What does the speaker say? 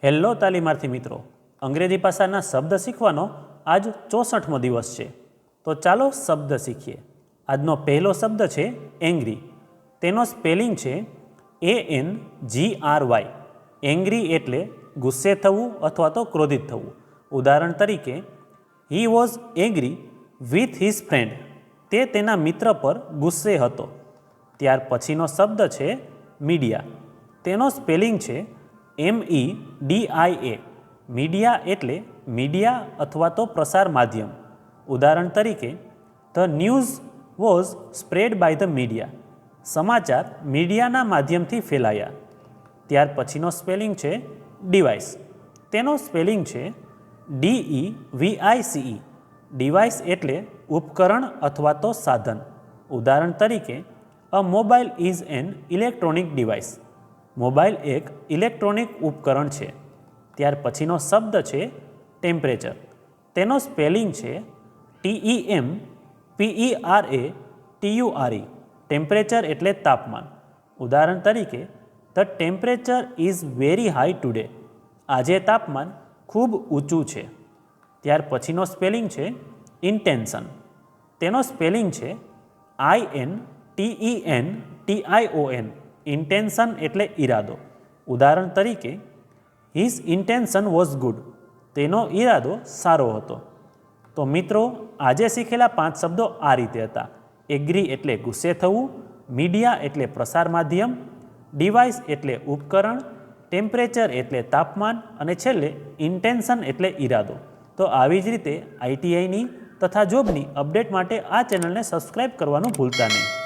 Hello તાલીમાર્થી મિત્રો, અંગ્રેજી ભાષાના શબ્દ શીખવાનો આજ 64મો દિવસ છે. તો ચાલો શબ્દ શીખીએ. આજનો પહેલો શબ્દ છે એંગ્રી. તેનો સ્પેલિંગ છે ANGRY. એંગ્રી એટલે ગુસ્સે થવું અથવા તો ક્રોધિત થવું. ઉદાહરણ તરીકે, he was angry with his friend. તે તેના મિત્ર પર ગુસ્સે હતો. ત્યાર પછીનો શબ્દ છે મીડિયા. તેનો સ્પેલિંગ છે MEDIA. મીડિયા એટલે મીડિયા અથવા તો પ્રસાર માધ્યમ. ઉદાહરણ તરીકે, the news was spread by the media. સમાચાર મીડિયાના માધ્યમથી ફેલાયા. ત્યાર પછીનો સ્પેલિંગ છે ડિવાઇસ. તેનો સ્પેલિંગ છે DEVICE. ડિવાઇસ એટલે ઉપકરણ અથવા તો સાધન. ઉદાહરણ તરીકે, a mobile is an electronic device. Mobile એક ઇલેક્ટ્રોનિક ઉપકરણ છે. ત્યાર પછીનો શબ્દ છે ટેમ્પરેચર. તેનો સ્પેલિંગ છે TEMPERATURE. ટેમ્પરેચર એટલે તાપમાન. ઉદાહરણ તરીકે, the temperature is very high today. આજે તાપમાન ખૂબ ઊંચું છે. ત્યાર પછીનો સ્પેલિંગ છે ઇન્ટેન્શન. તેનો સ્પેલિંગ છે INTENTION. ઇન્ટેન્શન એટલે ઈરાદો. ઉદાહરણ તરીકે, હિઝ ઇન્ટેન્શન વોઝ ગુડ. તેનો ઈરાદો સારો હતો. તો મિત્રો, આજે શીખેલા 5 શબ્દો આ રીતે હતા. એગ્રી એટલે ગુસ્સે થવું, મીડિયા એટલે પ્રસાર માધ્યમ, ડિવાઇસ એટલે ઉપકરણ, ટેમ્પરેચર એટલે તાપમાન અને છેલ્લે ઇન્ટેન્શન એટલે ઈરાદો. તો આવી જ રીતે ITIની તથા જોબની અપડેટ માટે આ ચેનલને સબસ્ક્રાઈબ કરવાનું ભૂલતા નહીં.